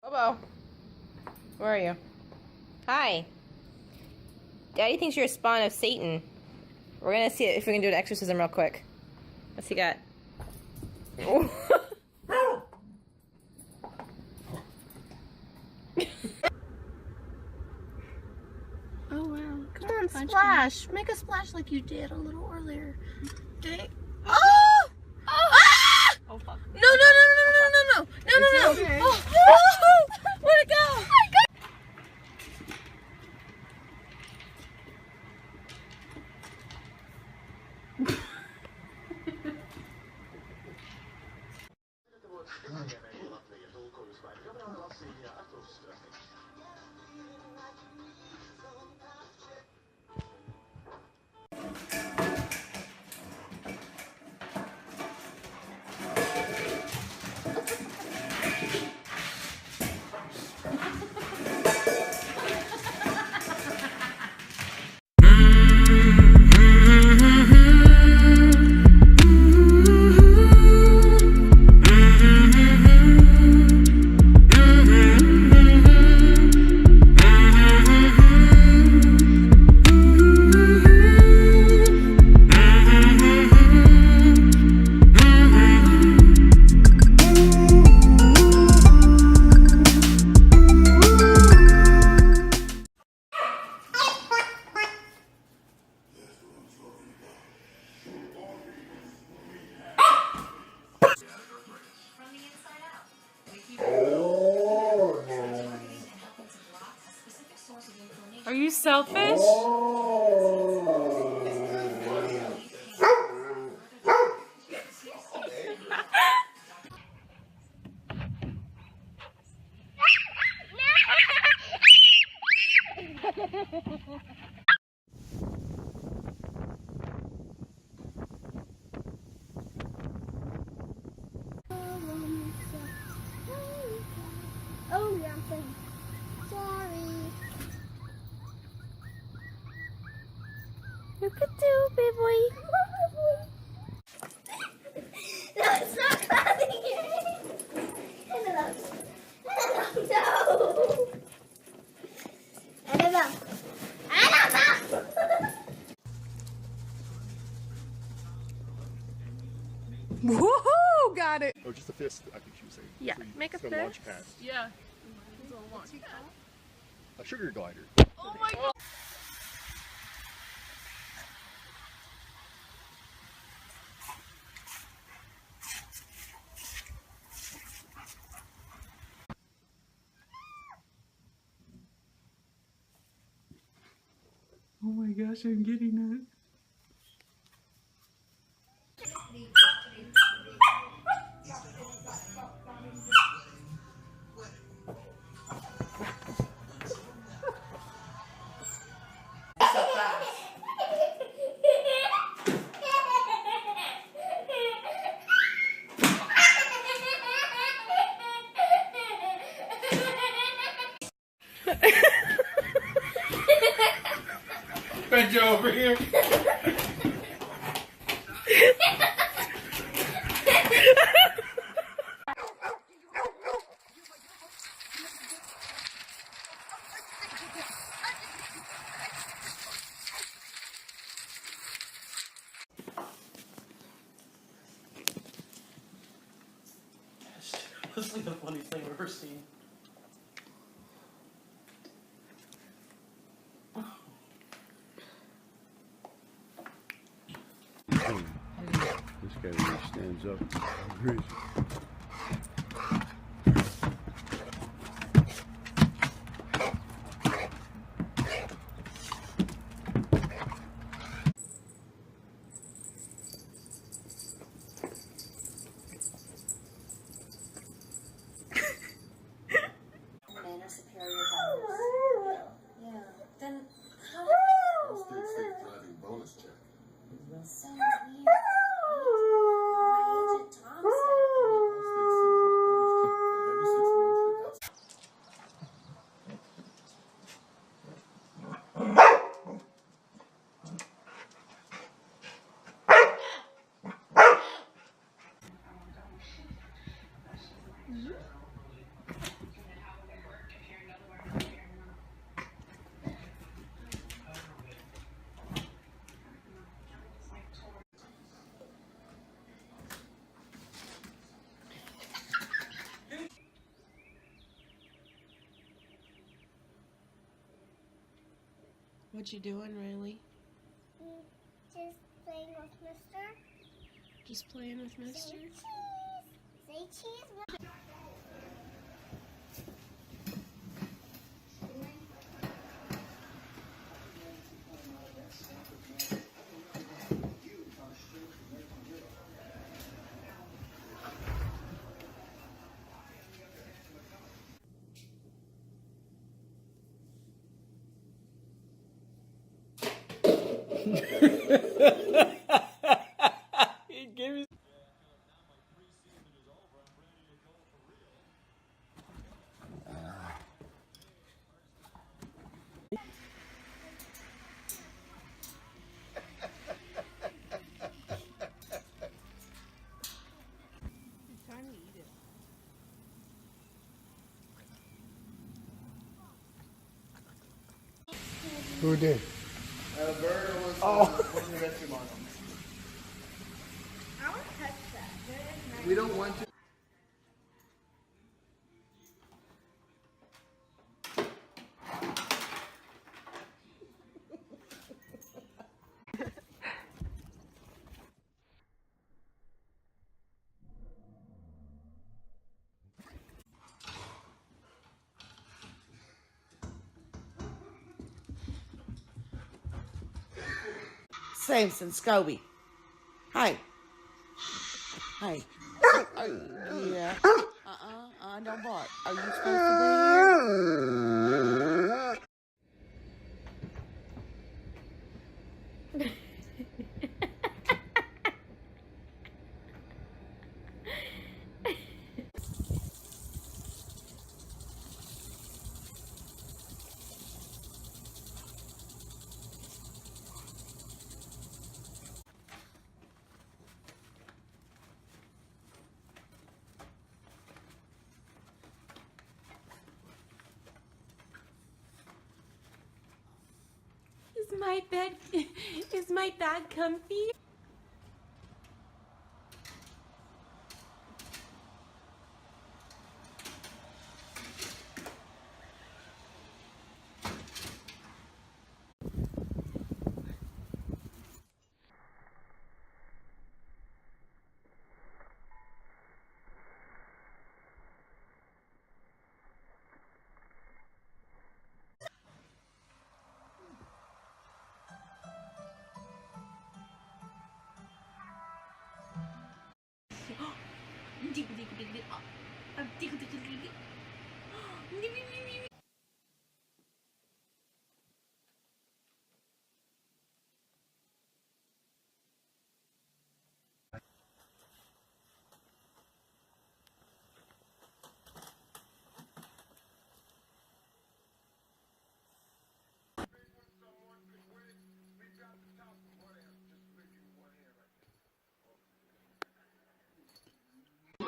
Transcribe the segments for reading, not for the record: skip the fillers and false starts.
Bobo, where are you? Hi. Daddy thinks you're a spawn of Satan. We're gonna see if we can do an exorcism real quick. What's he got? Oh wow. Come on, splash. Make a splash like you did a little earlier. Dang. Oh! Ah! Oh fuck. No, no, no, no, no, no, no, no, no, no. Okay. Oh. Oh! Where'd it go? Are you selfish? Oh yeah, I'm saying sorry. You could do, big boy. No, it's not clapping it. No. Woohoo! Got it. Oh, just a fist, I think she was saying. Yeah, So you make a just gotta launch fist. past. Yeah. A sugar glider. Oh my god. Oh my gosh, I'm getting it. Bend you over here. This is like the funniest thing I've ever seen. This guy really stands up. Crazy. Men are superior to others. Yeah. Then how? State driving bonus check. So weird. My agent Tom said. What you doing, Riley? Just playing with Mister. Just playing with Mister? Say cheese. Say cheese. Who did? A bird was one of the rescue models. I want to touch that. We don't want to. Samson, Scobie. Hi. Hi. Yeah. Don't bark. Are you supposed to be here? Is my bed comfy?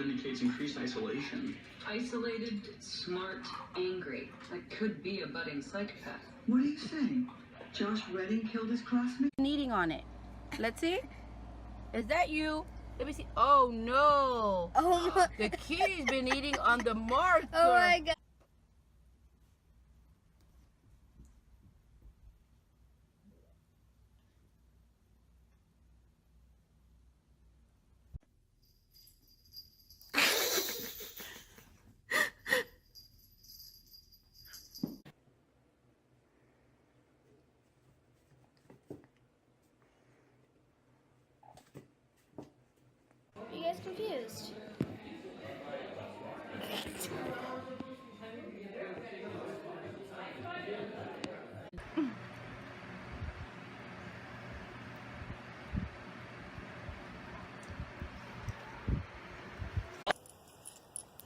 Indicates increased isolation. Isolated, smart, angry. That could be a budding psychopath. What are you saying? Josh Redding killed his classmate? Kneading on it. Let's see. Is that you? Let me see. Oh no. Oh my. The kitty's been eating on the marker. Oh my god. Are you guys confused?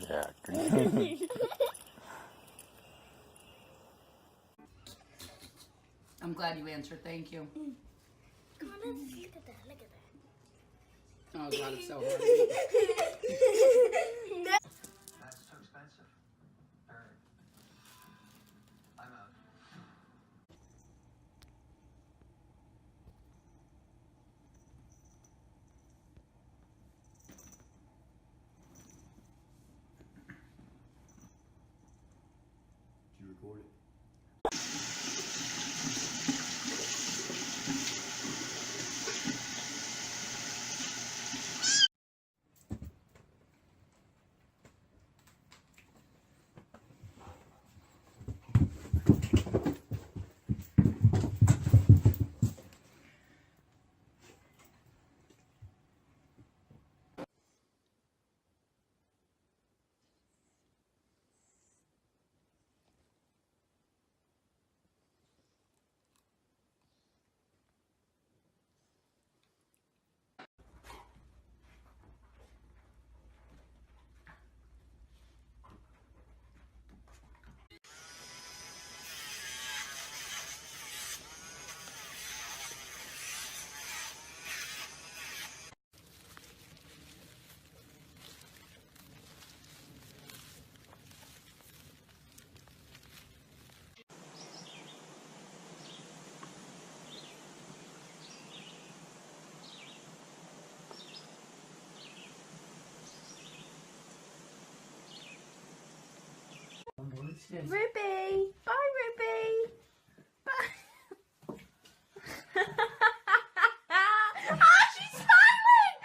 Yeah. I'm glad you answered. Thank you. Come on, look at that. Look at that. Oh God, it's so hard. That's too expensive. Alright. I'm out. Did you record it? Ruby! Bye, Ruby! Bye! Ah, she's smiling!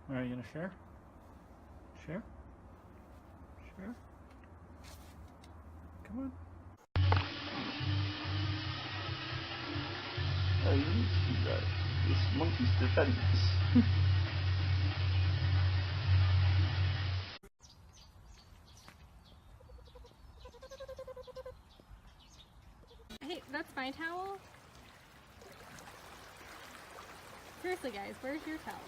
Are you gonna share? Share? Share? Come on. Oh, you see that? This monkey's defending us. Hey, that's my towel? Seriously guys, where's your towel?